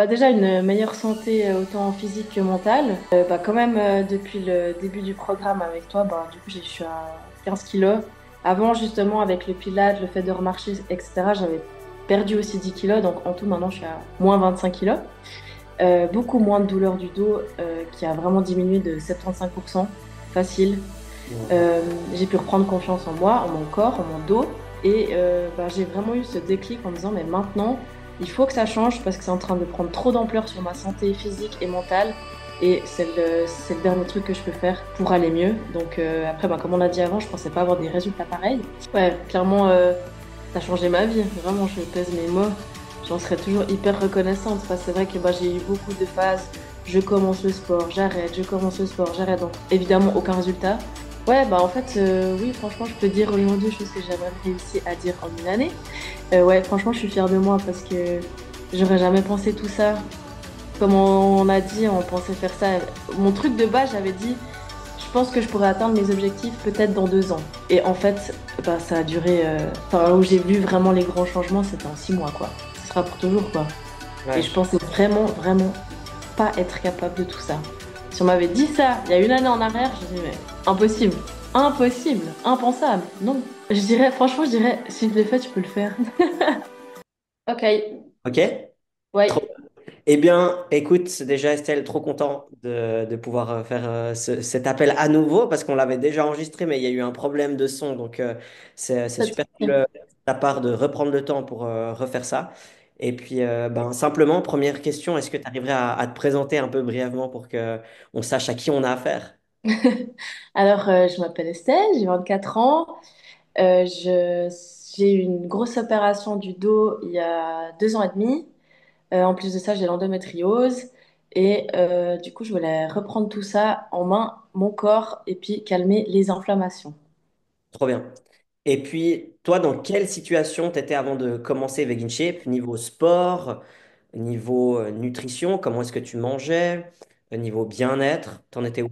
Bah déjà une meilleure santé autant physique que mentale. Bah quand même depuis le début du programme avec toi, bah du coup je suis à 15 kilos. Avant justement avec le pilates, le fait de remarcher, etc. J'avais perdu aussi 10 kilos, donc en tout maintenant je suis à moins 25 kilos. Beaucoup moins de douleur du dos qui a vraiment diminué de 75% facile. Ouais. Euh, j'ai pu reprendre confiance en moi, en mon corps, en mon dos. Et bah, j'ai vraiment eu ce déclic en me disant, mais maintenant, il faut que ça change parce que c'est en train de prendre trop d'ampleur sur ma santé physique et mentale. Et c'est le dernier truc que je peux faire pour aller mieux. Donc après, bah, comme on a dit avant, je pensais pas avoir des résultats pareils. Ouais, clairement, ça a changé ma vie. Vraiment, je pèse mes mots. J'en serais toujours hyper reconnaissante parce que c'est vrai que bah, j'ai eu beaucoup de phases. Je commence le sport, j'arrête, je commence le sport, j'arrête. Donc évidemment, aucun résultat. Ouais, bah en fait, oui, franchement, je peux dire aujourd'hui chose que j'ai jamais réussi à dire en une année. Ouais, franchement, je suis fière de moi parce que j'aurais jamais pensé tout ça. Comme on a dit, on pensait faire ça. Mon truc de base, j'avais dit, je pense que je pourrais atteindre mes objectifs peut-être dans 2 ans. Et en fait, bah, ça a duré. Enfin, où j'ai vu vraiment les grands changements, c'était en 6 mois, quoi. Ce sera pour toujours, quoi. Et je Ouais. pensais vraiment, vraiment pas être capable de tout ça. Si on m'avait dit ça il y a une année en arrière, je dirais, mais impossible, impossible, impensable. Non. Je dirais, franchement, je dirais, si je l'ai fait, tu peux le faire. Ok, Ok? Trop. ouais. Eh bien, écoute, déjà Estelle, trop content de pouvoir faire cet appel à nouveau parce qu'on l'avait déjà enregistré, mais il y a eu un problème de son. Donc, c'est Pas de super cool souci. de ta part de reprendre le temps pour refaire ça. Et puis, ben, simplement, première question, est-ce que tu arriverais à te présenter un peu brièvement pour que on sache à qui on a affaire? Alors, je m'appelle Estelle, j'ai 24 ans. J'ai eu une grosse opération du dos il y a 2 ans et demi. En plus de ça, j'ai l'endométriose. Et du coup, je voulais reprendre tout ça en main, mon corps, et puis calmer les inflammations. Trop bien. Et puis, toi, dans quelle situation tu étais avant de commencer Vegan Shape? Niveau sport, niveau nutrition, comment est-ce que tu mangeais? Niveau bien-être, t'en étais où?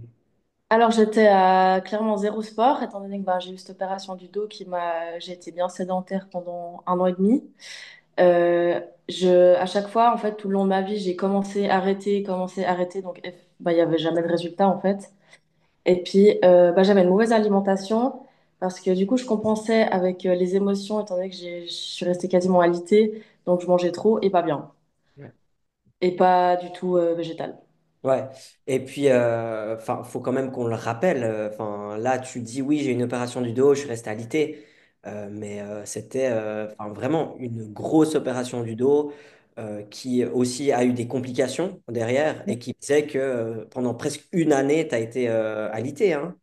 Alors, j'étais à clairement zéro sport, étant donné que bah, j'ai eu cette opération du dos j'ai été bien sédentaire pendant 1 an et demi. Euh, à chaque fois, en fait, tout le long de ma vie, j'ai commencé, arrêté, donc bah, il n'y avait jamais de résultat, en fait. Et puis, bah, j'avais une mauvaise alimentation, parce que du coup, je compensais avec les émotions, étant donné que je suis restée quasiment alitée, donc je mangeais trop et pas bien, Ouais. et pas du tout végétal. Ouais. Et puis, enfin, faut quand même qu'on le rappelle. Enfin, là, tu dis oui, j'ai une opération du dos, je suis resté alité. Mais c'était enfin, vraiment une grosse opération du dos qui aussi a eu des complications derrière et qui faisait que pendant presque une année, tu as été alité, hein.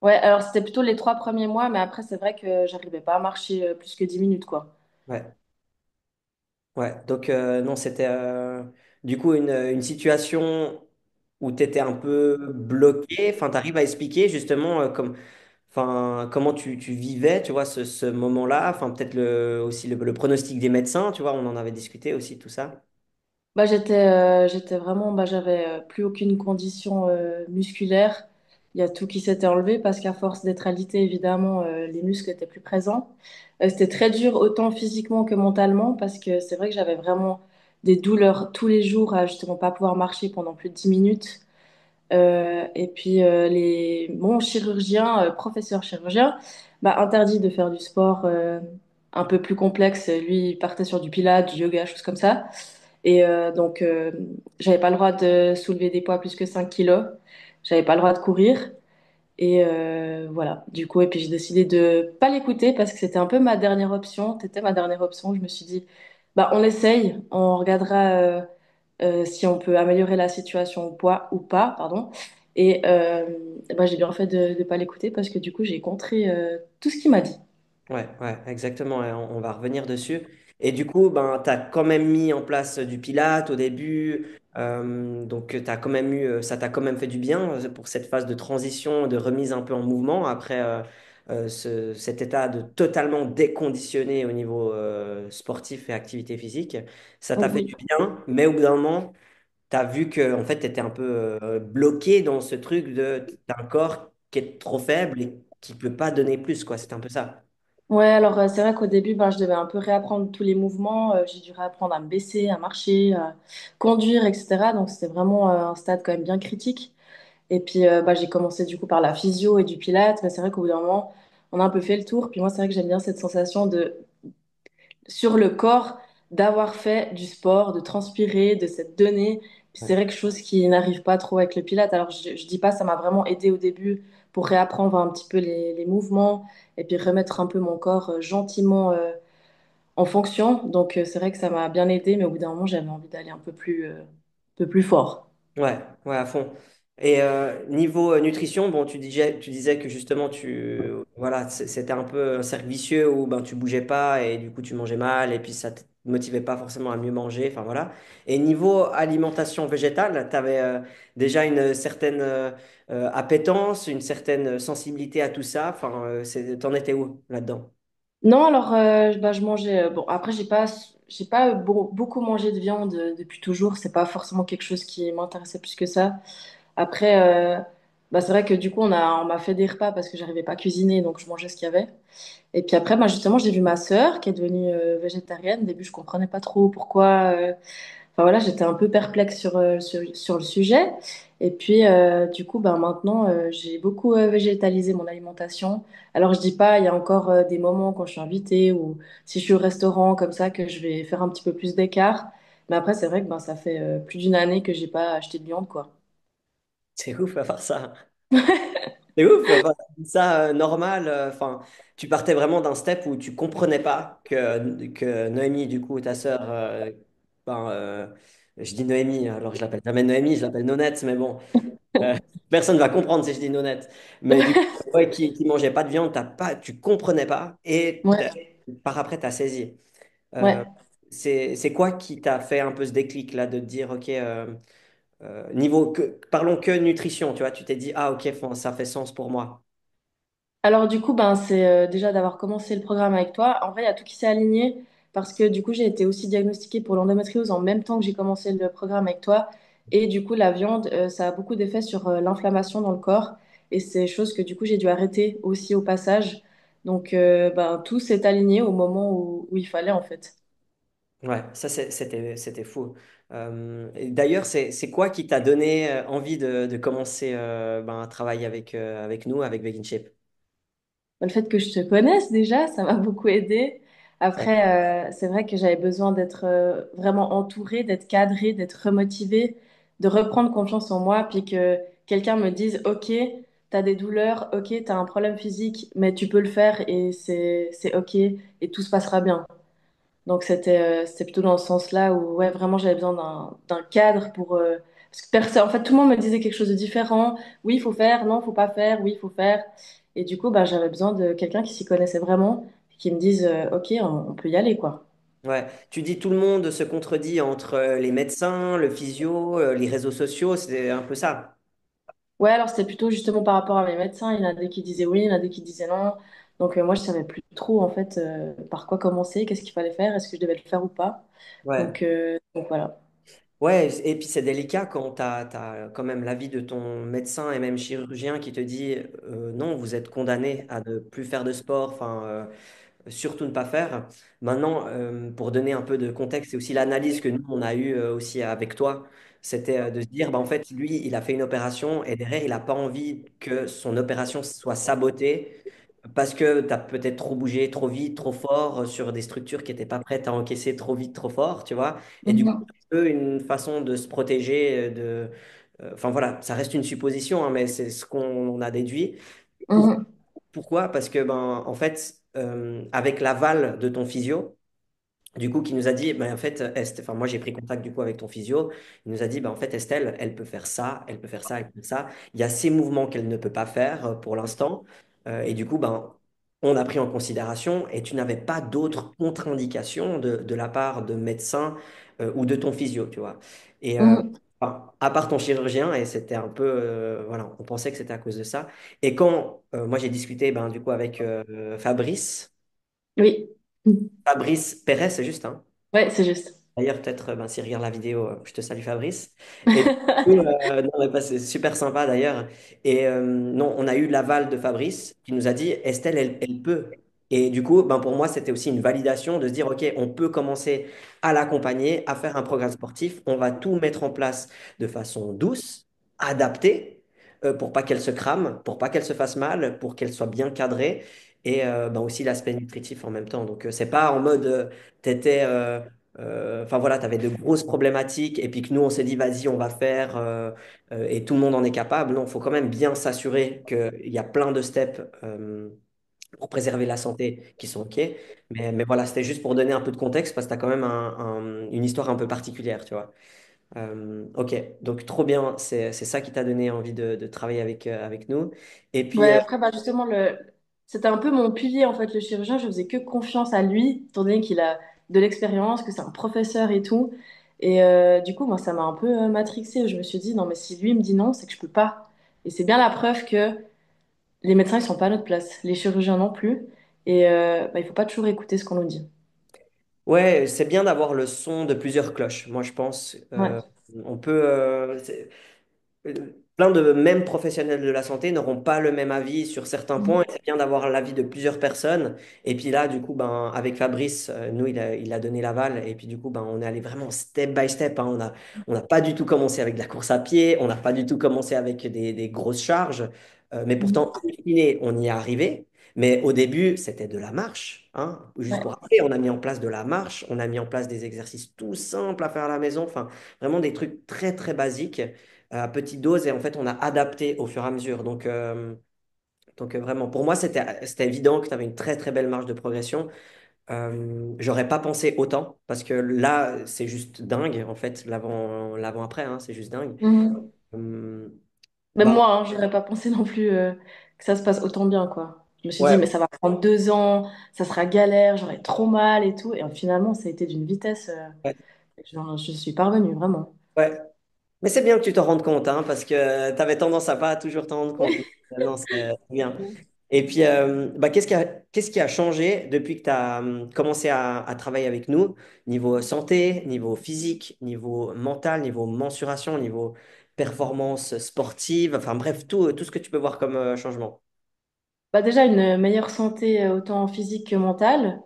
Ouais, alors c'était plutôt les 3 premiers mois, mais après, c'est vrai que j'arrivais pas à marcher plus que 10 minutes, quoi. Ouais. Ouais, donc non, c'était du coup une situation où tu étais un peu bloqué. Enfin, tu arrives à expliquer justement enfin, comment tu vivais, tu vois, ce moment-là. Enfin, peut-être aussi le pronostic des médecins, tu vois, on en avait discuté aussi, tout ça. Bah, j'étais vraiment, bah, j'avais plus aucune condition musculaire. Il y a tout qui s'était enlevé parce qu'à force d'être alité, évidemment, les muscles étaient plus présents. C'était très dur, autant physiquement que mentalement, parce que c'est vrai que j'avais vraiment des douleurs tous les jours à justement pas pouvoir marcher pendant plus de 10 minutes. Et puis, mon chirurgien, professeur chirurgien, m'a interdit de faire du sport un peu plus complexe. Lui, il partait sur du pilates, du yoga, choses comme ça. Et donc, j'avais pas le droit de soulever des poids plus que 5 kilos. J'avais pas le droit de courir. Et voilà, du coup, et puis j'ai décidé de pas l'écouter parce que c'était un peu ma dernière option. C'était ma dernière option. Je me suis dit, bah, on essaye, on regardera si on peut améliorer la situation ou pas, pardon. Et bah, j'ai bien fait de pas l'écouter parce que du coup, j'ai contré tout ce qu'il m'a dit. Ouais, ouais, exactement. Et on va revenir dessus. Et du coup, ben, tu as quand même mis en place du Pilate au début. Donc, t'as quand même eu, ça t'a quand même fait du bien pour cette phase de transition, de remise un peu en mouvement après cet état de totalement déconditionné au niveau sportif et activité physique. Ça t'a fait Oui. du bien, mais au bout d'un moment, tu as vu que en fait, tu étais un peu bloqué dans ce truc de t'as un corps qui est trop faible et qui peut pas donner plus, quoi. C'est un peu ça. Ouais, alors c'est vrai qu'au début, ben, je devais un peu réapprendre tous les mouvements. J'ai dû réapprendre à me baisser, à marcher, à conduire, etc. Donc c'était vraiment un stade quand même bien critique. Et puis bah, j'ai commencé du coup par la physio et du pilates. Mais c'est vrai qu'au bout d'un moment, on a un peu fait le tour. Puis moi, c'est vrai que j'aime bien cette sensation de sur le corps d'avoir fait du sport, de transpirer, de s'être donné. Puis c'est vrai que chose qui n'arrive pas trop avec le pilate. Alors je dis pas, ça m'a vraiment aidé au début pour réapprendre un petit peu les mouvements et puis remettre un peu mon corps gentiment en fonction. Donc c'est vrai que ça m'a bien aidé, mais au bout d'un moment, j'avais envie d'aller un peu plus fort. Ouais, ouais, à fond. Et niveau nutrition, bon, tu disais que justement, voilà, c'était un peu un cercle vicieux où ben, tu bougeais pas et du coup, tu mangeais mal et puis ça te motivait pas forcément à mieux manger. Enfin, voilà. Et niveau alimentation végétale, tu avais déjà une certaine appétence, une certaine sensibilité à tout ça. Enfin, t'en étais où là-dedans? Non, alors bah, je mangeais. Bon, après, j'ai pas beaucoup mangé de viande depuis toujours. C'est pas forcément quelque chose qui m'intéressait plus que ça. Après, bah, c'est vrai que du coup, on m'a fait des repas parce que j'arrivais pas à cuisiner, donc je mangeais ce qu'il y avait. Et puis après, bah, justement, j'ai vu ma sœur qui est devenue végétarienne. Au début, je comprenais pas trop pourquoi. Enfin voilà, j'étais un peu perplexe sur le sujet. Et puis, du coup, ben, maintenant, j'ai beaucoup végétalisé mon alimentation. Alors, je dis pas, il y a encore des moments quand je suis invitée ou si je suis au restaurant comme ça que je vais faire un petit peu plus d'écart. Mais après, c'est vrai que ben, ça fait plus d'une année que j'ai pas acheté de viande, quoi. C'est ouf à part ça. C'est ouf, enfin, ça normal. Enfin, tu partais vraiment d'un step où tu comprenais pas que Noémie, du coup, ta sœur, ben, je dis Noémie, alors je l'appelle jamais Noémie, je l'appelle Nonette, mais bon, euh, personne va comprendre si je dis Nonette. Mais du coup, ouais, qui mangeait pas de viande, tu comprenais pas, et Ouais, par après, tu as saisi. Euh, ouais. c'est quoi qui t'a fait un peu ce déclic là de te dire, ok, parlons que nutrition, tu vois, tu t'es dit, ah ok, ça fait sens pour moi. Alors du coup, ben, c'est déjà d'avoir commencé le programme avec toi. En vrai, il y a tout qui s'est aligné parce que du coup, j'ai été aussi diagnostiquée pour l'endométriose en même temps que j'ai commencé le programme avec toi. Et du coup, la viande, ça a beaucoup d'effets sur l'inflammation dans le corps. Et c'est chose que du coup, j'ai dû arrêter aussi au passage. Donc, ben, tout s'est aligné au moment où il fallait en fait. Ouais, ça c'était fou. Et d'ailleurs, c'est quoi qui t'a donné envie de commencer ben, à travailler avec nous, avec Vegan Shape? Le fait que je te connaisse déjà, ça m'a beaucoup aidé. Après, c'est vrai que j'avais besoin d'être vraiment entourée, d'être cadrée, d'être remotivée, de reprendre confiance en moi, puis que quelqu'un me dise, OK, t'as des douleurs, OK, t'as un problème physique, mais tu peux le faire et c'est OK et tout se passera bien. Donc c'était plutôt dans ce sens-là où ouais, vraiment j'avais besoin d'un cadre pour parce que personne en fait tout le monde me disait quelque chose de différent. Oui, il faut faire, non, faut pas faire, oui, il faut faire. Et du coup, bah j'avais besoin de quelqu'un qui s'y connaissait vraiment et qui me dise OK, on peut y aller quoi. Ouais, tu dis tout le monde se contredit entre les médecins, le physio, les réseaux sociaux, c'est un peu ça. Ouais, alors c'était plutôt justement par rapport à mes médecins, il y en a des qui disaient oui, il y en a des qui disaient non. Donc moi je savais plus trop en fait par quoi commencer, qu'est-ce qu'il fallait faire, est-ce que je devais le faire ou pas. Ouais. Donc voilà. Ouais, et puis c'est délicat quand tu as, quand même l'avis de ton médecin et même chirurgien qui te dit non, vous êtes condamné à ne plus faire de sport, enfin, surtout ne pas faire. Maintenant, pour donner un peu de contexte, c'est aussi l'analyse que nous, on a eue aussi avec toi. C'était de se dire, bah, en fait, lui, il a fait une opération et derrière, il n'a pas envie que son opération soit sabotée parce que tu as peut-être trop bougé, trop vite, trop fort sur des structures qui n'étaient pas prêtes à encaisser trop vite, trop fort, tu vois. Et du coup, Mhm. c'est un peu une façon de se protéger Enfin voilà, ça reste une supposition, hein, mais c'est ce qu'on a déduit. Pour- Mhm. Pourquoi? Parce que, ben, en fait, avec l'aval de ton physio, du coup, qui nous a dit, ben, en fait, enfin, moi j'ai pris contact du coup avec ton physio, il nous a dit, ben, en fait, Estelle, elle peut faire ça, elle peut faire ça, elle peut faire ça. Il y a ces mouvements qu'elle ne peut pas faire pour l'instant. Et du coup, ben, on a pris en considération et tu n'avais pas d'autres contre-indications de la part de médecins ou de ton physio, tu vois. Et Mhm. enfin, à part ton chirurgien, et c'était un peu, voilà, on pensait que c'était à cause de ça. Et quand moi j'ai discuté ben, du coup avec Oui. Fabrice Perret, c'est juste, hein. Ouais, c'est juste. D'ailleurs, peut-être, ben, s'il regarde la vidéo, je te salue Fabrice. Et du coup, non, mais c'est super sympa d'ailleurs. Et non, on a eu l'aval de Fabrice qui nous a dit, Estelle, elle peut. Et du coup, ben pour moi, c'était aussi une validation de se dire, OK, on peut commencer à l'accompagner, à faire un programme sportif. On va tout mettre en place de façon douce, adaptée, pour pas qu'elle se crame, pour pas qu'elle se fasse mal, pour qu'elle soit bien cadrée. Et ben aussi l'aspect nutritif en même temps. Donc, c'est pas en mode, t'étais, enfin voilà, tu avais de grosses problématiques et puis que nous, on s'est dit, vas-y, on va faire et tout le monde en est capable. Non, il faut quand même bien s'assurer qu'il y a plein de steps. Pour préserver la santé qui sont OK. Mais voilà, c'était juste pour donner un peu de contexte parce que tu as quand même une histoire un peu particulière, tu vois. OK, donc trop bien. C'est ça qui t'a donné envie de travailler avec nous. Et puis, Ouais, après, bah, justement, c'était un peu mon pilier, en fait, le chirurgien. Je faisais que confiance à lui, étant donné qu'il a de l'expérience, que c'est un professeur et tout. Et du coup, moi, ça m'a un peu matrixée. Je me suis dit, non, mais si lui me dit non, c'est que je peux pas. Et c'est bien la preuve que les médecins, ils sont pas à notre place. Les chirurgiens non plus. Et bah, il faut pas toujours écouter ce qu'on nous dit. ouais, c'est bien d'avoir le son de plusieurs cloches. Moi, je pense, Ouais. on peut. Plein de mêmes professionnels de la santé n'auront pas le même avis sur certains points. Et Mhm. c'est bien d'avoir l'avis de plusieurs personnes. Et puis là, du coup, ben, avec Fabrice, nous, il a donné l'aval. Et puis du coup, ben, on est allé vraiment step by step, hein. On n'a pas du tout commencé avec de la course à pied. On n'a pas du tout commencé avec des grosses charges. Mais pourtant, Mhm. in fine, on y est arrivé. Mais au début, c'était de la marche, hein. Juste pour Ouais. rappeler, on a mis en place de la marche. On a mis en place des exercices tout simples à faire à la maison. Enfin, vraiment des trucs très, très basiques à petite dose et en fait on a adapté au fur et à mesure. Donc vraiment, pour moi c'était évident que tu avais une très très belle marge de progression. J'aurais pas pensé autant parce que là c'est juste dingue en fait, l'avant-après, hein, c'est juste dingue. Mhm. Euh, Même bah, moi, hein, j'aurais pas pensé non plus que ça se passe autant bien, quoi. Je me suis dit, ouais, mais ça va prendre 2 ans, ça sera galère, j'aurai trop mal et tout. Et finalement, ça a été d'une vitesse. ouais, Je suis parvenue, vraiment. ouais. Mais c'est bien que tu t'en rendes compte, hein, parce que tu avais tendance à pas toujours t'en rendre compte. Non, c'est bien. Et puis, bah, qu'est-ce qui a changé depuis que tu as commencé à travailler avec nous, niveau santé, niveau physique, niveau mental, niveau mensuration, niveau performance sportive, enfin bref, tout ce que tu peux voir comme changement. Bah, déjà, une meilleure santé, autant physique que mentale.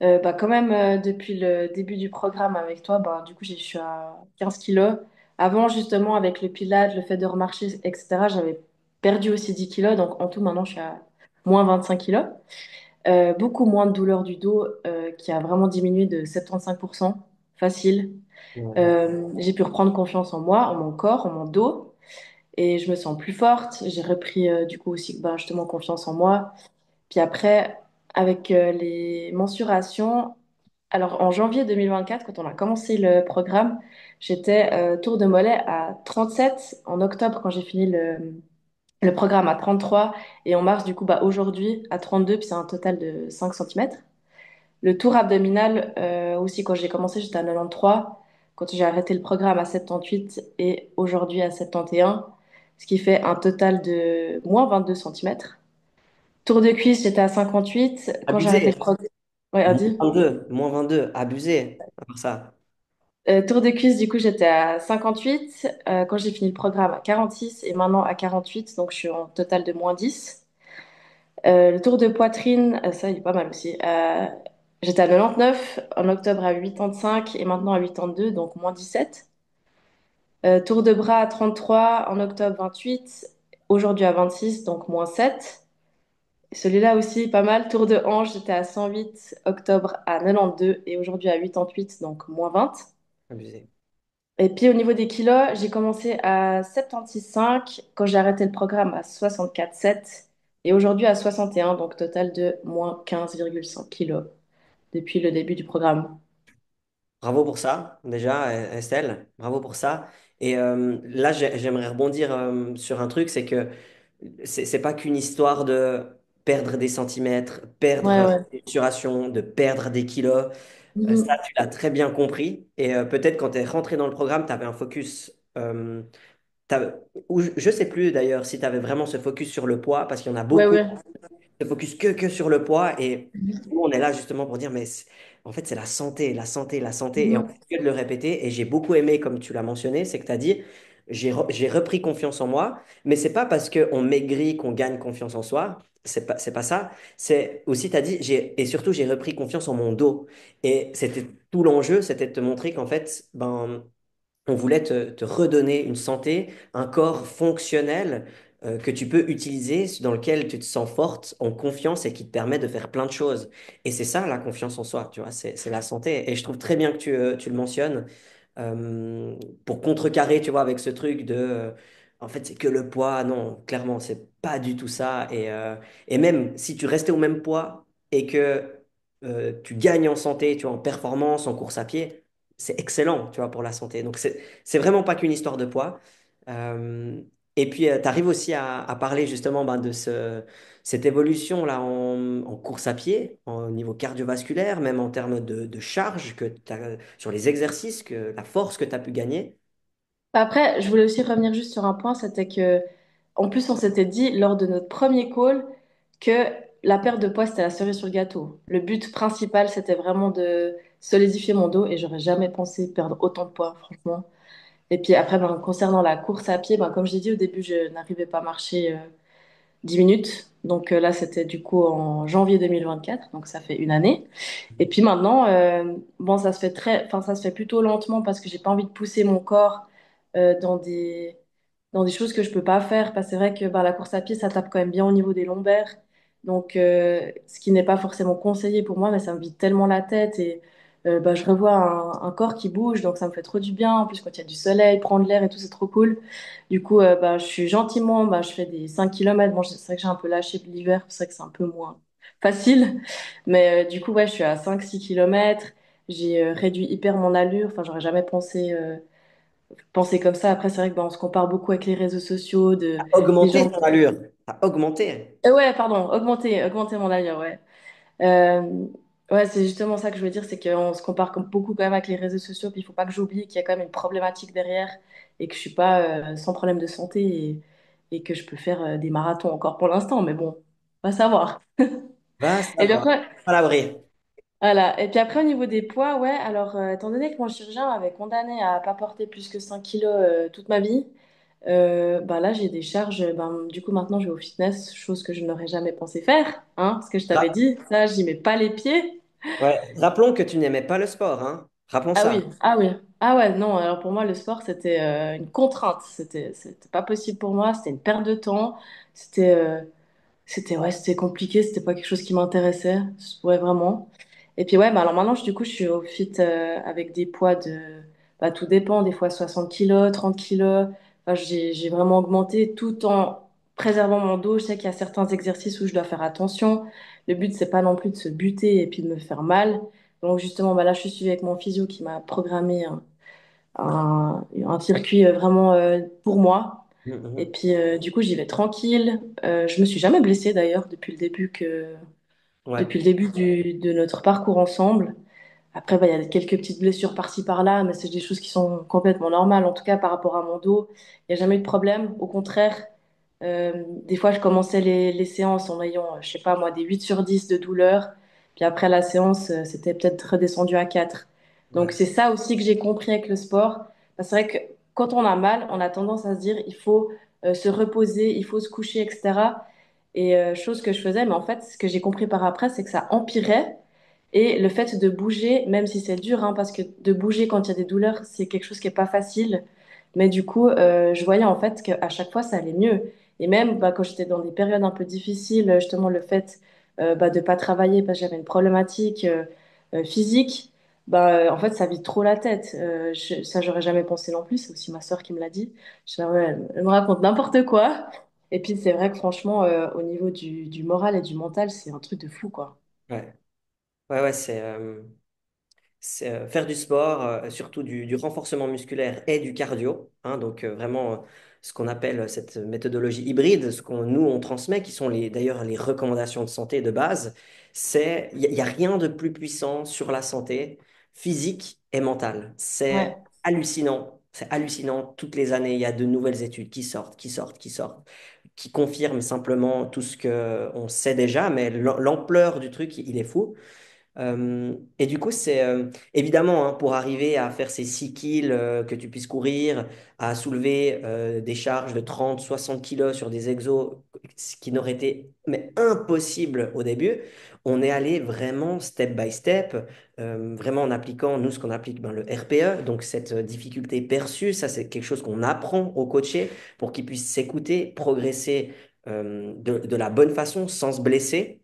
Bah, quand même, depuis le début du programme avec toi, bah, du coup, je suis à 15 kilos. Avant, justement, avec le pilates, le fait de remarcher, etc., j'avais perdu aussi 10 kilos. Donc, en tout, maintenant, je suis à moins 25 kilos. Beaucoup moins de douleur du dos, qui a vraiment diminué de 75%. Facile. Ouais. J'ai pu reprendre confiance en moi, en mon corps, en mon dos. Et je me sens plus forte. J'ai repris, du coup, aussi, bah, justement, confiance en moi. Puis après, avec les mensurations, alors en janvier 2024, quand on a commencé le programme, j'étais tour de mollet à 37. En octobre, quand j'ai fini le programme, à 33. Et en mars, du coup, bah, aujourd'hui, à 32. Puis c'est un total de 5 centimètres. Le tour abdominal, aussi, quand j'ai commencé, j'étais à 93. Quand j'ai arrêté le programme à 78 et aujourd'hui à 71, ce qui fait un total de moins 22 centimètres. Tour de cuisse, j'étais à 58. Quand j'ai arrêté le Abusé. programme, ouais, Moins Adi. 22, moins 22, abusé. À part ça. Tour de cuisse, du coup, j'étais à 58. Quand j'ai fini le programme, à 46. Et maintenant à 48. Donc, je suis en total de moins 10. Le tour de poitrine, ça, il est pas mal aussi. J'étais à 99. En octobre, à 85. Et maintenant à 82. Donc, moins 17. Tour de bras à 33. En octobre, 28. Aujourd'hui, à 26. Donc, moins 7. Celui-là aussi, pas mal. Tour de hanche, j'étais à 108. Octobre, à 92. Et aujourd'hui, à 88. Donc, moins 20. Abusé. Et puis au niveau des kilos, j'ai commencé à 76,5 quand j'ai arrêté le programme à 64,7 et aujourd'hui à 61, donc total de moins 15,5 kilos depuis le début du programme. Bravo pour ça, déjà, Estelle. Bravo pour ça. Et là, j'aimerais rebondir sur un truc, c'est que c'est pas qu'une histoire de perdre des centimètres, Ouais, perdre ouais. une mensuration, de perdre des kilos. Ça, Mhm. tu l'as très bien compris. Et peut-être quand tu es rentré dans le programme, tu avais un focus. Ou je sais plus d'ailleurs si tu avais vraiment ce focus sur le poids, parce qu'il y en a Ouais, beaucoup ouais. se focus que sur le poids. Et nous, on est là justement pour dire, mais En fait, c'est la santé, la santé, la santé. Et on Mhm. fait que de le répéter. Et j'ai beaucoup aimé, comme tu l'as mentionné, c'est que tu as dit, j'ai repris confiance en moi, mais c'est pas parce qu'on maigrit qu'on gagne confiance en soi. C'est pas ça. C'est aussi, tu as dit, et surtout, j'ai repris confiance en mon dos. Et c'était tout l'enjeu, c'était de te montrer qu'en fait, ben, on voulait te redonner une santé, un corps fonctionnel que tu peux utiliser, dans lequel tu te sens forte, en confiance et qui te permet de faire plein de choses. Et c'est ça la confiance en soi, tu vois, c'est la santé. Et je trouve très bien que tu le mentionnes euh, pour contrecarrer, tu vois, avec ce truc de, en fait, c'est que le poids. Non, clairement, c'est pas du tout ça. Et même si tu restais au même poids et que tu gagnes en santé, tu vois, en performance, en course à pied, c'est excellent, tu vois, pour la santé. Donc, c'est vraiment pas qu'une histoire de poids. Euh, et puis, tu arrives aussi à parler justement ben, de cette évolution-là en course à pied, au niveau cardiovasculaire, même en termes de charge que t'as, sur les exercices, la force que tu as pu gagner. Après, je voulais aussi revenir juste sur un point, c'était que, en plus, on s'était dit lors de notre premier call que la perte de poids, c'était la cerise sur le gâteau. Le but principal, c'était vraiment de solidifier mon dos et j'aurais jamais pensé perdre autant de poids, franchement. Et puis après, ben, concernant la course à pied, ben, comme j'ai dit au début, je n'arrivais pas à marcher 10 minutes. Donc là, c'était du coup en janvier 2024, donc ça fait une année. Et puis maintenant, bon, ça se fait enfin, ça se fait plutôt lentement parce que j'ai pas envie de pousser mon corps dans des choses que je peux pas faire. Parce que c'est vrai que bah, la course à pied, ça tape quand même bien au niveau des lombaires. Donc, ce qui n'est pas forcément conseillé pour moi, mais ça me vide tellement la tête et bah, je revois un corps qui bouge, donc ça me fait trop du bien. En plus, quand il y a du soleil, prendre l'air et tout, c'est trop cool. Du coup, bah, je suis gentiment, bah, je fais des 5 kilomètres. Bon, c'est vrai que j'ai un peu lâché de l'hiver, c'est vrai que c'est un peu moins facile. Mais du coup, ouais, je suis à 5-6 kilomètres. J'ai réduit hyper mon allure. Enfin, j'aurais jamais pensé comme ça. Après, c'est vrai que bah, on se compare beaucoup avec les réseaux sociaux des Augmenter gens. ton allure. T'as augmenté. Ouais, pardon, augmenter mon allure, ouais. Euh, ouais, c'est justement ça que je veux dire, c'est qu'on se compare beaucoup quand même avec les réseaux sociaux. Puis il faut pas que j'oublie qu'il y a quand même une problématique derrière et que je suis pas sans problème de santé et que je peux faire des marathons encore pour l'instant. Mais bon, on va savoir. Va Et bien savoir. après, À l'abri. voilà. Et puis après, au niveau des poids, ouais, alors, étant donné que mon chirurgien avait condamné à pas porter plus que 5 kilos toute ma vie, bah là, j'ai des charges. Ben, du coup, maintenant, je vais au fitness, chose que je n'aurais jamais pensé faire, hein, parce que je t'avais dit, ça, j'y mets pas les pieds. Ouais. Rappelons que tu n'aimais pas le sport, hein. Rappelons Ah ça. oui, ah oui. Ah ouais, non, alors pour moi, le sport, c'était une contrainte. C'était pas possible pour moi, c'était une perte de temps. C'était, ouais, c'était compliqué, c'était pas quelque chose qui m'intéressait. Ouais, vraiment. Et puis ouais, bah alors maintenant, du coup, je suis au fit avec des poids bah, tout dépend, des fois 60 kilos, 30 kilos. Enfin, j'ai vraiment augmenté tout en préservant mon dos. Je sais qu'il y a certains exercices où je dois faire attention. Le but, c'est pas non plus de se buter et puis de me faire mal. Donc justement, bah là, je suis suivie avec mon physio qui m'a programmé un circuit vraiment pour moi. Et Mhm. puis, du coup, j'y vais tranquille. Je me suis jamais blessée d'ailleurs Ouais. depuis le début de notre parcours ensemble. Après, bah, il y a quelques petites blessures par-ci par-là, mais c'est des choses qui sont complètement normales. En tout cas, par rapport à mon dos, il n'y a jamais eu de problème. Au contraire, des fois, je commençais les séances en ayant, je sais pas moi, des 8 sur 10 de douleur. Puis après la séance, c'était peut-être redescendu à 4. Donc, Ouais. c'est ça aussi que j'ai compris avec le sport. Bah, c'est vrai que quand on a mal, on a tendance à se dire, il faut se reposer, il faut se coucher, etc. Et chose que je faisais, mais en fait, ce que j'ai compris par après, c'est que ça empirait. Et le fait de bouger, même si c'est dur, hein, parce que de bouger quand il y a des douleurs, c'est quelque chose qui est pas facile. Mais du coup, je voyais en fait qu'à chaque fois, ça allait mieux. Et même bah, quand j'étais dans des périodes un peu difficiles, justement le fait bah, de pas travailler parce que j'avais une problématique physique, bah, en fait, ça vide trop la tête. Ça, j'aurais jamais pensé non plus. C'est aussi ma sœur qui me l'a dit. Je dis, ah ouais, elle me raconte n'importe quoi. Et puis c'est vrai que franchement, au niveau du moral et du mental, c'est un truc de fou, quoi. Ouais. Ouais, ouais, c'est faire du sport, surtout du renforcement musculaire et du cardio, hein, donc vraiment ce qu'on appelle cette méthodologie hybride, ce qu'on nous on transmet, qui sont d'ailleurs les recommandations de santé de base, il y a rien de plus puissant sur la santé physique et mentale. Ouais. C'est hallucinant. Toutes les années, il y a de nouvelles études qui sortent, qui sortent, qui sortent, qui confirment simplement tout ce que on sait déjà, mais l'ampleur du truc, il est fou. Et du coup, c'est évidemment hein, pour arriver à faire ces 6 kills que tu puisses courir, à soulever des charges de 30, 60 kilos sur des exos, ce qui n'aurait été mais impossible au début. On est allé vraiment step by step, vraiment en appliquant, nous, ce qu'on applique, ben, le RPE, donc cette difficulté perçue, ça, c'est quelque chose qu'on apprend au coaché pour qu'il puisse s'écouter, progresser de la bonne façon sans se blesser.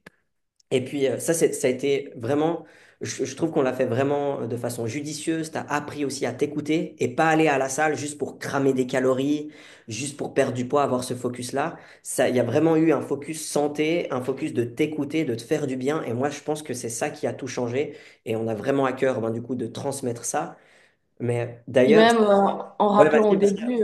Et puis, ça a été vraiment, je trouve qu'on l'a fait vraiment de façon judicieuse. Tu as appris aussi à t'écouter et pas aller à la salle juste pour cramer des calories, juste pour perdre du poids, avoir ce focus-là. Ça, il y a vraiment eu un focus santé, un focus de t'écouter, de te faire du bien. Et moi, je pense que c'est ça qui a tout changé. Et on a vraiment à cœur, ben, du coup, de transmettre ça. Mais Puis d'ailleurs, même en ouais, rappelant au vas-y, vas-y. début,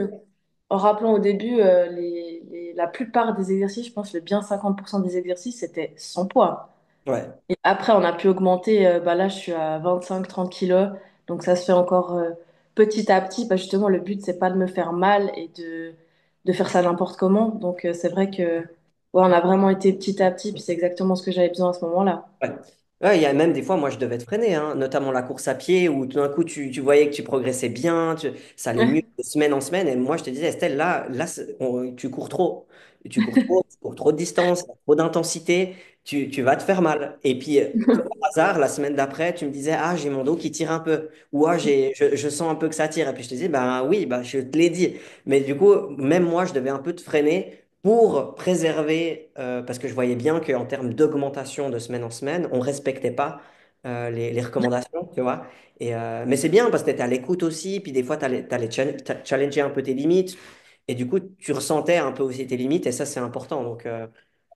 la plupart des exercices, je pense le bien 50% des exercices, c'était sans poids. Ouais. Et après, on a pu augmenter, bah là, je suis à 25-30 kilos, donc ça se fait encore petit à petit. Bah justement, le but, c'est pas de me faire mal et de faire ça n'importe comment. Donc, c'est vrai que ouais, on a vraiment été petit à petit, puis c'est exactement ce que j'avais besoin à ce moment-là. Ouais. Ouais, il y a même des fois, moi, je devais te freiner, hein, notamment la course à pied, où tout d'un coup, tu voyais que tu progressais bien, ça allait mieux de semaine en semaine. Et moi, je te disais, Estelle, là tu cours trop. Tu cours trop de distance, trop d'intensité, tu vas te faire mal. Et puis, comme par hasard, la semaine d'après, tu me disais, ah, j'ai mon dos qui tire un peu. Ou ah, je sens un peu que ça tire. Et puis, je te disais, bah oui, bah, je te l'ai dit. Mais du coup, même moi, je devais un peu te freiner pour préserver, parce que je voyais bien qu'en termes d'augmentation de semaine en semaine, on ne respectait pas les recommandations, tu vois. Mais c'est bien parce que tu étais à l'écoute aussi, puis des fois, tu allais challenger un peu tes limites, et du coup, tu ressentais un peu aussi tes limites, et ça, c'est important. Donc,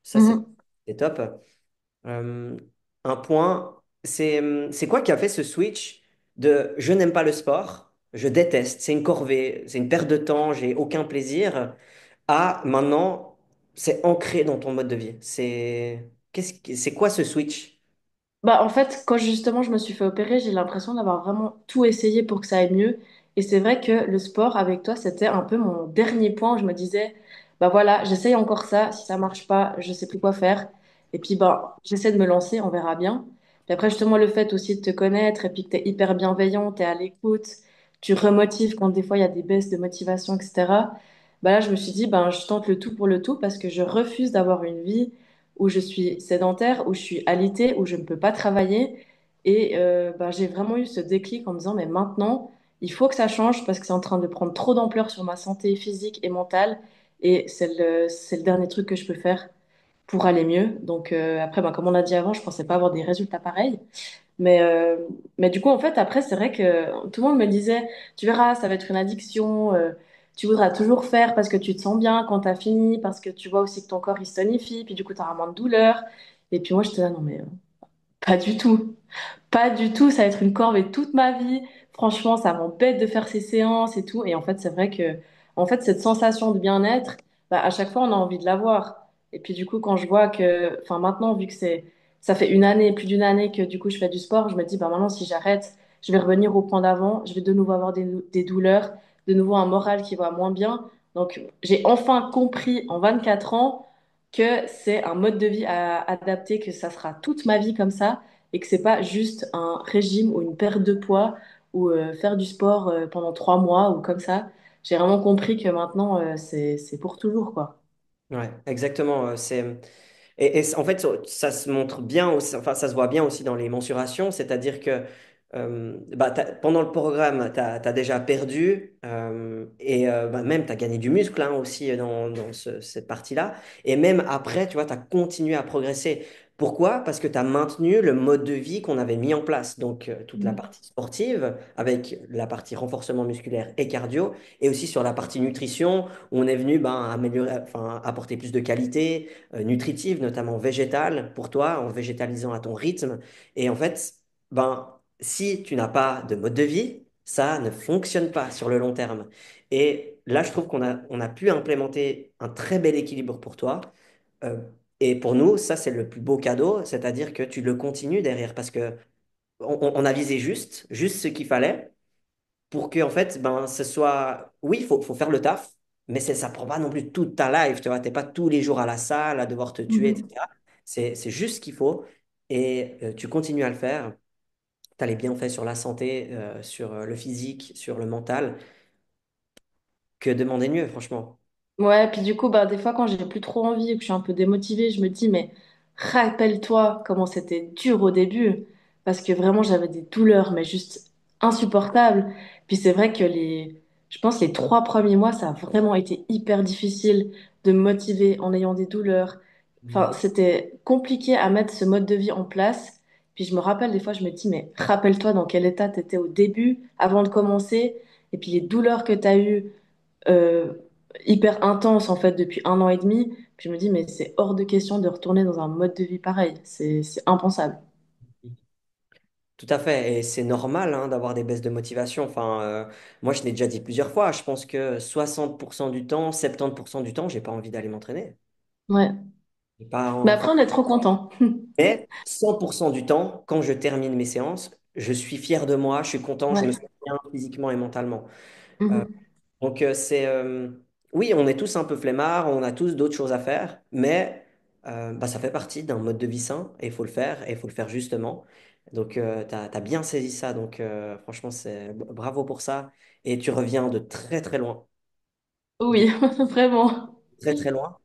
ça, Mhm. c'est top. Euh, un point, c'est quoi qui a fait ce switch de je n'aime pas le sport, je déteste, c'est une corvée, c'est une perte de temps, j'ai aucun plaisir à maintenant, c'est ancré dans ton mode de vie. C'est quoi ce switch? Bah, en fait, quand justement je me suis fait opérer, j'ai l'impression d'avoir vraiment tout essayé pour que ça aille mieux. Et c'est vrai que le sport avec toi, c'était un peu mon dernier point où je me disais, bah voilà, j'essaye encore ça. Si ça marche pas, je sais plus quoi faire. Et puis, bah, j'essaie de me lancer, on verra bien. Puis après, justement, le fait aussi de te connaître et puis que tu es hyper bienveillant, tu es à l'écoute, tu remotives quand des fois il y a des baisses de motivation, etc. Bah là, je me suis dit, ben, je tente le tout pour le tout parce que je refuse d'avoir une vie où je suis sédentaire, où je suis alitée, où je ne peux pas travailler. Et ben, j'ai vraiment eu ce déclic en me disant, mais maintenant, il faut que ça change parce que c'est en train de prendre trop d'ampleur sur ma santé physique et mentale. Et c'est le dernier truc que je peux faire pour aller mieux. Donc après, ben, comme on a dit avant, je pensais pas avoir des résultats pareils. Mais, euh, mais du coup, en fait, après, c'est vrai que tout le monde me disait, tu verras, ça va être une addiction, tu voudras toujours faire parce que tu te sens bien quand tu as fini, parce que tu vois aussi que ton corps, il se tonifie, puis du coup, tu auras moins de douleur. Et puis moi, j'étais là, non, mais pas du tout. Pas du tout, ça va être une corvée toute ma vie. Franchement, ça m'embête de faire ces séances et tout. Et en fait, c'est vrai que, en fait, cette sensation de bien-être, bah, à chaque fois, on a envie de l'avoir. Et puis, du coup, quand je vois que, enfin, maintenant, vu que ça fait une année, plus d'une année que, du coup, je fais du sport, je me dis, bah, maintenant, si j'arrête, je vais revenir au point d'avant. Je vais de nouveau avoir des douleurs, de nouveau un moral qui va moins bien. Donc, j'ai enfin compris en 24 ans que c'est un mode de vie à adapter, que ça sera toute ma vie comme ça et que c'est pas juste un régime ou une perte de poids ou faire du sport pendant 3 mois ou comme ça. J'ai vraiment compris que maintenant c'est pour toujours quoi. Ouais, exactement. En fait, ça se montre bien aussi, enfin, ça se voit bien aussi dans les mensurations, c'est-à-dire que bah, pendant le programme, tu as déjà perdu bah, même tu as gagné du muscle hein, aussi dans cette partie-là. Et même après, tu vois, tu as continué à progresser. Pourquoi? Parce que tu as maintenu le mode de vie qu'on avait mis en place. Donc, toute la Mhm. partie sportive avec la partie renforcement musculaire et cardio, et aussi sur la partie nutrition, où on est venu ben, améliorer, enfin, apporter plus de qualité nutritive, notamment végétale, pour toi, en végétalisant à ton rythme. Et en fait, ben, si tu n'as pas de mode de vie, ça ne fonctionne pas sur le long terme. Et là, je trouve on a pu implémenter un très bel équilibre pour toi. Euh, et pour nous, ça, c'est le plus beau cadeau, c'est-à-dire que tu le continues derrière parce que on a visé juste ce qu'il fallait pour que en fait ben ce soit oui faut faire le taf mais ça prend pas non plus toute ta life tu vois t'es pas tous les jours à la salle à devoir te tuer Mhm. etc. C'est juste ce qu'il faut et tu continues à le faire, tu as les bienfaits sur la santé, sur le physique, sur le mental, que demander de mieux, franchement. Ouais, puis du coup, bah, des fois, quand j'ai plus trop envie et que je suis un peu démotivée, je me dis, mais rappelle-toi comment c'était dur au début, parce que vraiment, j'avais des douleurs, mais juste insupportables. Puis c'est vrai que je pense les 3 premiers mois, ça a vraiment été hyper difficile de me motiver en ayant des douleurs. Enfin, c'était compliqué à mettre ce mode de vie en place. Puis je me rappelle, des fois, je me dis, mais rappelle-toi dans quel état tu étais au début, avant de commencer, et puis les douleurs que tu as eues euh, hyper intense en fait depuis 1 an et demi. Puis je me dis, mais c'est hors de question de retourner dans un mode de vie pareil. C'est impensable. Tout à fait, et c'est normal hein, d'avoir des baisses de motivation. Enfin, moi, je l'ai déjà dit plusieurs fois, je pense que 60% du temps, 70% du temps, j'ai pas envie d'aller m'entraîner. Ouais. J'ai pas, Mais enfin, après, on est trop content. mais 100% du temps, quand je termine mes séances, je suis fier de moi, je suis content, je me Ouais. sens bien physiquement et mentalement. Euh, Mhm. donc, oui, on est tous un peu flemmards, on a tous d'autres choses à faire, mais bah, ça fait partie d'un mode de vie sain et il faut le faire, et il faut le faire justement. Donc, tu as, bien saisi ça, donc franchement, bravo pour ça. Et tu reviens de très très loin, de Oui, vraiment. très très loin.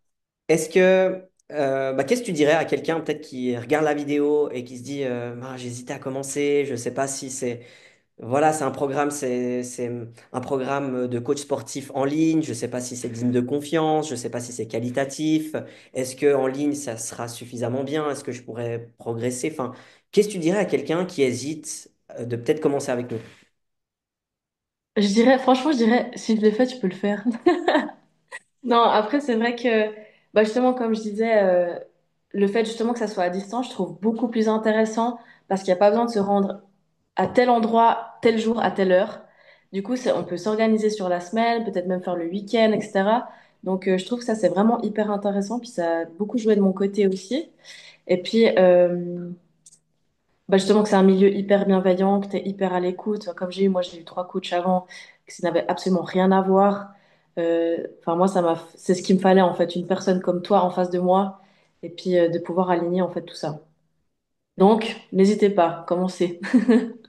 Est-ce que, bah, qu'est-ce que tu dirais à quelqu'un peut-être qui regarde la vidéo et qui se dit, ah, j'hésitais à commencer, je ne sais pas si c'est voilà, c'est un programme de coach sportif en ligne. Je ne sais pas si c'est digne de confiance, je ne sais pas si c'est qualitatif. Est-ce que en ligne, ça sera suffisamment bien? Est-ce que je pourrais progresser? Enfin, qu'est-ce que tu dirais à quelqu'un qui hésite de peut-être commencer avec nous? Je dirais, franchement, je dirais, si je l'ai fait, tu peux le faire. Non, après, c'est vrai que, bah justement, comme je disais, le fait justement que ça soit à distance, je trouve beaucoup plus intéressant parce qu'il n'y a pas besoin de se rendre à tel endroit, tel jour, à telle heure. Du coup, on peut s'organiser sur la semaine, peut-être même faire le week-end, etc. Donc, je trouve que ça, c'est vraiment hyper intéressant. Puis, ça a beaucoup joué de mon côté aussi. Et puis, bah justement, que c'est un milieu hyper bienveillant, que tu es hyper à l'écoute. Comme moi, j'ai eu 3 coachs avant, que ça n'avait absolument rien à voir. Enfin, moi, c'est ce qu'il me fallait, en fait, une personne comme toi en face de moi. Et puis, de pouvoir aligner, en fait, tout ça. Donc, n'hésitez pas, commencez.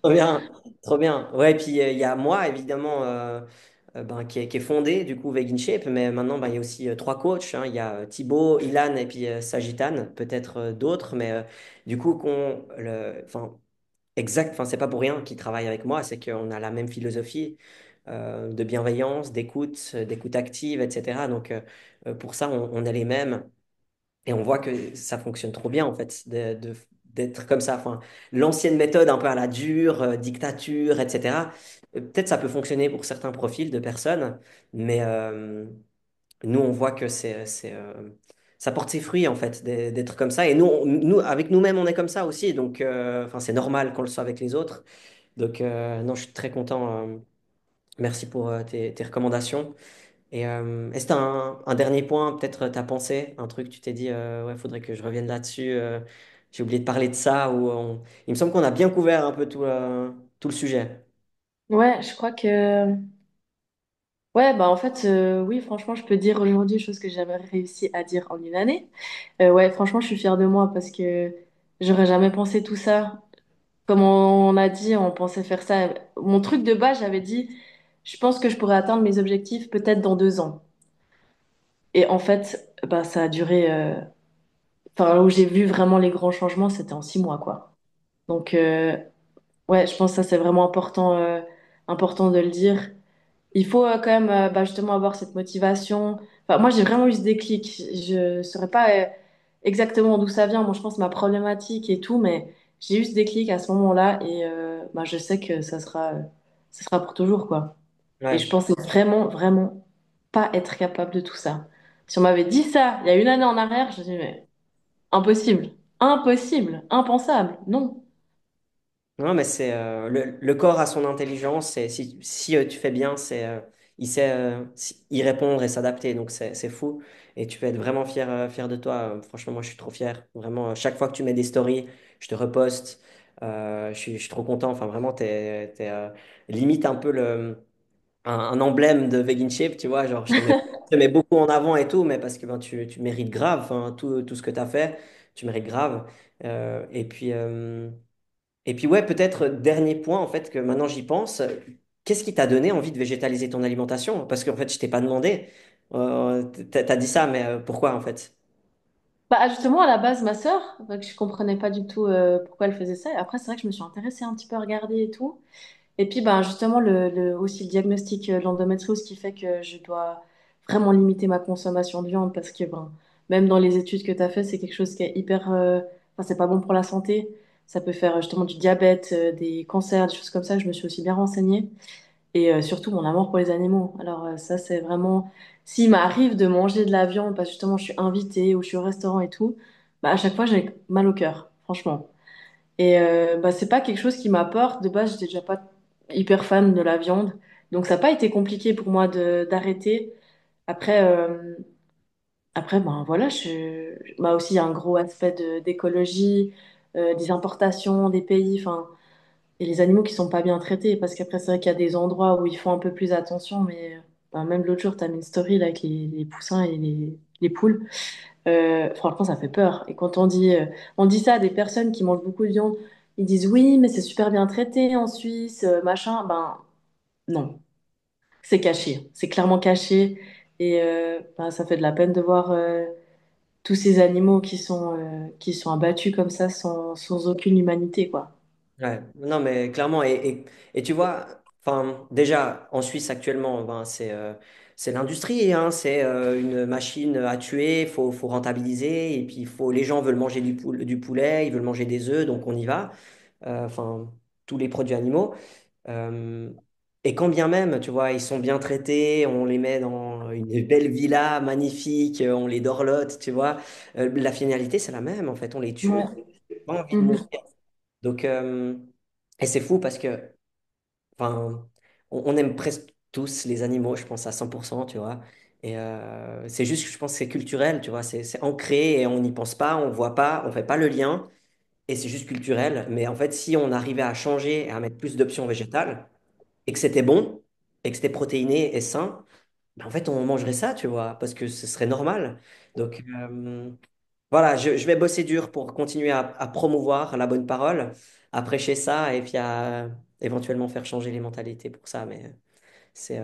Trop bien, trop bien. Ouais, et puis il y a moi, évidemment, ben, qui est fondé, du coup, Vegan Shape, mais maintenant, ben, il y a aussi 3 coachs, hein. Il y a Thibaut, Ilan et puis Sagitan, peut-être d'autres, mais du coup, enfin, enfin, c'est pas pour rien qu'ils travaillent avec moi, c'est qu'on a la même philosophie de bienveillance, d'écoute active, etc. Donc, pour ça, on est les mêmes. Et on voit que ça fonctionne trop bien, en fait, d'être comme ça. Enfin, l'ancienne méthode un peu à la dure, dictature, etc. Peut-être ça peut fonctionner pour certains profils de personnes, mais nous, on voit que ça porte ses fruits, en fait, d'être comme ça. Et nous, avec nous-mêmes, on est comme ça aussi. Donc, enfin, c'est normal qu'on le soit avec les autres. Donc, non, je suis très content. Merci pour tes recommandations. Et est-ce que tu as un dernier point, peut-être ta pensée, un truc, tu t'es dit, ouais, faudrait que je revienne là-dessus, j'ai oublié de parler de ça, il me semble qu'on a bien couvert un peu tout le sujet. Ouais, je crois que... Ouais, bah en fait, oui, franchement, je peux dire aujourd'hui chose que j'avais réussi à dire en 1 année. Ouais, franchement, je suis fière de moi parce que j'aurais jamais pensé tout ça. Comme on a dit, on pensait faire ça. Mon truc de base, j'avais dit, je pense que je pourrais atteindre mes objectifs peut-être dans 2 ans. Et en fait, bah, ça a duré. Enfin, où j'ai vu vraiment les grands changements, c'était en 6 mois, quoi. Donc, ouais, je pense que ça, c'est vraiment important de le dire. Il faut quand même bah, justement avoir cette motivation. Enfin, moi, j'ai vraiment eu ce déclic. Je ne saurais pas exactement d'où ça vient. Moi, je pense ma problématique et tout, mais j'ai eu ce déclic à ce moment-là et bah, je sais que ça sera pour toujours, quoi. Et je Ouais. pensais vraiment, vraiment pas être capable de tout ça. Si on m'avait dit ça il y a 1 année en arrière, je me dis, mais impossible, impossible, impensable, non. Non, mais c'est le corps a son intelligence et si tu fais bien, il sait y répondre et s'adapter. Donc c'est fou et tu peux être vraiment fier de toi. Franchement, moi je suis trop fier. Vraiment, chaque fois que tu mets des stories, je te reposte. Je suis trop content. Enfin, vraiment, t'es limite un peu un emblème de Vegan Shape, tu vois. Genre, je te mets beaucoup en avant et tout, mais parce que ben, tu mérites grave hein, tout ce que tu as fait. tu mérites grave. Et puis ouais, peut-être dernier point, en fait, que maintenant j'y pense, qu'est-ce qui t'a donné envie de végétaliser ton alimentation? Parce qu'en fait, je t'ai pas demandé. T'as dit ça, mais pourquoi en fait? Bah, justement, à la base, ma sœur, bah, que je comprenais pas du tout pourquoi elle faisait ça. Et après, c'est vrai que je me suis intéressée un petit peu à regarder et tout. Et puis, ben, justement, aussi le diagnostic de l'endométriose qui fait que je dois vraiment limiter ma consommation de viande parce que, ben, même dans les études que tu as fait, c'est quelque chose qui est hyper, enfin, c'est pas bon pour la santé. Ça peut faire justement du diabète, des cancers, des choses comme ça. Je me suis aussi bien renseignée. Et surtout, mon amour pour les animaux. Alors, ça, c'est vraiment, s'il m'arrive de manger de la viande parce que justement, je suis invitée ou je suis au restaurant et tout, bah, à chaque fois, j'ai mal au cœur, franchement. Et bah, c'est pas quelque chose qui m'apporte. De base, j'étais déjà pas hyper fan de la viande. Donc, ça n'a pas été compliqué pour moi d'arrêter. Après, ben voilà, bah aussi, il y a un gros aspect d'écologie, des importations, des pays, enfin, et les animaux qui sont pas bien traités. Parce qu'après, c'est vrai qu'il y a des endroits où ils font un peu plus attention. Mais ben, même l'autre jour, tu as mis une story là, avec les poussins et les poules. Franchement, ça fait peur. Et quand on dit ça à des personnes qui mangent beaucoup de viande, ils disent oui, mais c'est super bien traité en Suisse, machin. Ben non, c'est caché. C'est clairement caché. Et ben, ça fait de la peine de voir tous ces animaux qui sont abattus comme ça sans aucune humanité, quoi. Ouais, non, mais clairement, et tu vois, enfin, déjà, en Suisse actuellement, ben, c'est l'industrie, hein, c'est une machine à tuer, faut rentabiliser, et puis les gens veulent manger du poulet, ils veulent manger des œufs, donc on y va. Enfin, tous les produits animaux. Euh, et quand bien même, tu vois, ils sont bien traités, on les met dans une belle villa magnifique, on les dorlote, tu vois. La finalité, c'est la même, en fait, on les tue, Ouais. on a pas envie de mourir. Mhm. Donc, et c'est fou parce que, enfin, on aime presque tous les animaux, je pense à 100%, tu vois. Et c'est juste que je pense que c'est culturel, tu vois, c'est ancré et on n'y pense pas, on voit pas, on fait pas le lien et c'est juste culturel. Mais en fait, si on arrivait à changer et à mettre plus d'options végétales et que c'était bon et que c'était protéiné et sain, ben en fait, on mangerait ça, tu vois, parce que ce serait normal. Donc, voilà, je vais bosser dur pour continuer à promouvoir la bonne parole, à prêcher ça et puis à éventuellement faire changer les mentalités pour ça. Mais c'est,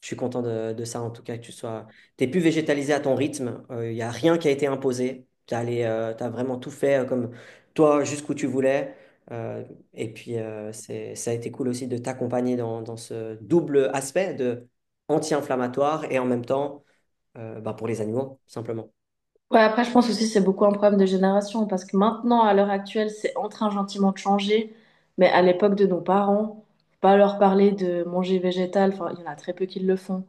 je suis content de ça en tout cas, que tu sois. T'es plus végétalisé à ton rythme, il n'y a rien qui a été imposé. T'as vraiment tout fait comme toi jusqu'où tu voulais. Euh, et puis ça a été cool aussi de t'accompagner dans ce double aspect de anti-inflammatoire et en même temps bah, pour les animaux, tout simplement. Ouais, après, je pense aussi que c'est beaucoup un problème de génération parce que maintenant, à l'heure actuelle, c'est en train gentiment de changer. Mais à l'époque de nos parents, faut pas leur parler de manger végétal. Enfin, il y en a très peu qui le font.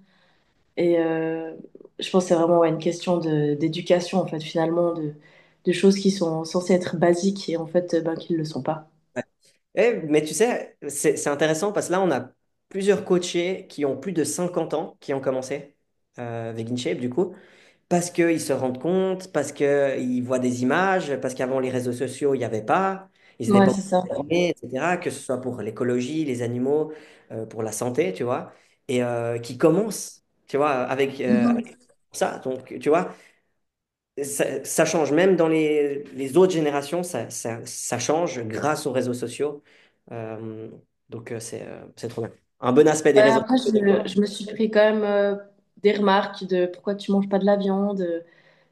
Et je pense que c'est vraiment ouais, une question d'éducation, en fait, finalement, de choses qui sont censées être basiques et en fait, ben, qui ne le sont pas. Mais tu sais, c'est intéressant parce que là, on a plusieurs coachés qui ont plus de 50 ans qui ont commencé Vegan Shape, du coup, parce qu'ils se rendent compte, parce qu'ils voient des images, parce qu'avant les réseaux sociaux, il n'y avait pas, ils n'étaient Ouais, pas c'est ça. informés, etc., que ce soit pour l'écologie, les animaux, pour la santé, tu vois, et qui commencent, tu vois, avec Mhm. ça. Donc, tu vois, ça change, même dans les autres générations, ça change grâce aux réseaux sociaux. Euh, donc, c'est trop bien. Un bon aspect des Ouais, réseaux après, sociaux. je me suis pris quand même des remarques de pourquoi tu manges pas de la viande,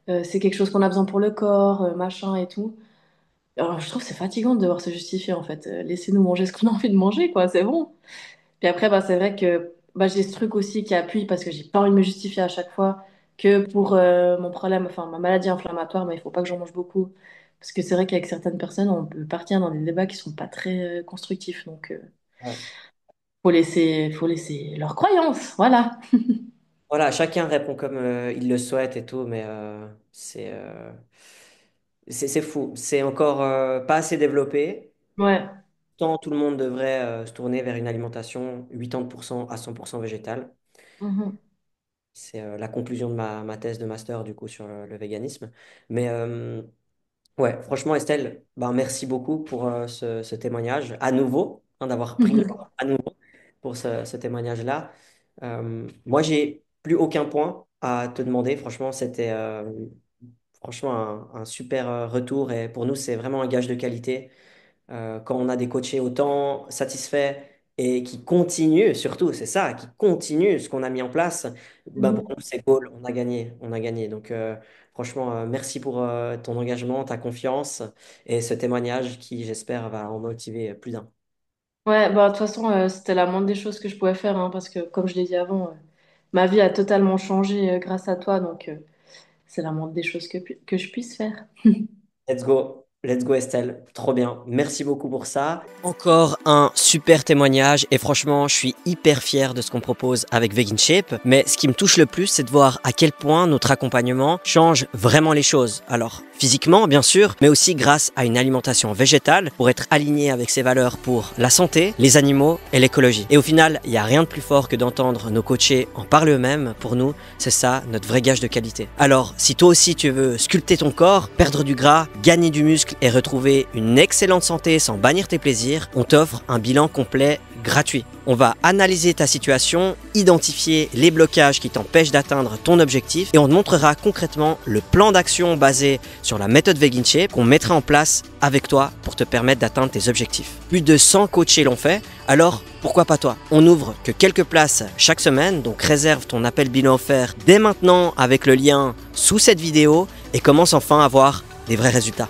c'est quelque chose qu'on a besoin pour le corps, machin et tout. Alors, je trouve que c'est fatigant de devoir se justifier en fait. Laissez-nous manger ce qu'on a envie de manger, quoi, c'est bon. Puis après, bah, c'est vrai que bah, j'ai ce truc aussi qui appuie parce que j'ai pas envie de me justifier à chaque fois que pour mon problème, enfin ma maladie inflammatoire, bah, il faut pas que j'en mange beaucoup. Parce que c'est vrai qu'avec certaines personnes, on peut partir dans des débats qui sont pas très constructifs. Donc, Ouais. faut laisser leurs croyances, voilà. Voilà, chacun répond comme il le souhaite et tout, mais c'est fou. C'est encore pas assez développé. Ouais. Tant tout le monde devrait se tourner vers une alimentation 80% à 100% végétale. Mhm. C'est la conclusion de ma thèse de master du coup sur le véganisme. Mais ouais, franchement, Estelle, ben, merci beaucoup pour ce témoignage à nouveau, hein, d'avoir pris le temps à nouveau pour ce témoignage-là. Moi, j'ai plus aucun point à te demander. Franchement, franchement un super retour et pour nous, c'est vraiment un gage de qualité. Quand on a des coachés autant satisfaits et qui continuent, surtout, c'est ça, qui continuent ce qu'on a mis en place, ben pour Mhm. nous, c'est goal, on a gagné, on a gagné. Donc, franchement, merci pour ton engagement, ta confiance et ce témoignage qui, j'espère, va en motiver plus d'un. Ouais, bah, de toute façon, c'était la moindre des choses que je pouvais faire, hein, parce que, comme je l'ai dit avant, ma vie a totalement changé grâce à toi, donc c'est la moindre des choses que je puisse faire. Let's go Estelle, trop bien. Merci beaucoup pour ça. Encore un super témoignage et franchement, je suis hyper fier de ce qu'on propose avec Vegan Shape. Mais ce qui me touche le plus, c'est de voir à quel point notre accompagnement change vraiment les choses. Alors, physiquement, bien sûr, mais aussi grâce à une alimentation végétale pour être aligné avec ses valeurs pour la santé, les animaux et l'écologie. Et au final, il n'y a rien de plus fort que d'entendre nos coachés en parler eux-mêmes. Pour nous, c'est ça notre vrai gage de qualité. Alors, si toi aussi tu veux sculpter ton corps, perdre du gras, gagner du muscle et retrouver une excellente santé sans bannir tes plaisirs, on t'offre un bilan complet gratuit. On va analyser ta situation, identifier les blocages qui t'empêchent d'atteindre ton objectif et on te montrera concrètement le plan d'action basé sur la méthode Vegan Shape qu'on mettra en place avec toi pour te permettre d'atteindre tes objectifs. Plus de 100 coachés l'ont fait, alors pourquoi pas toi? On n'ouvre que quelques places chaque semaine, donc réserve ton appel bilan offert dès maintenant avec le lien sous cette vidéo et commence enfin à voir des vrais résultats.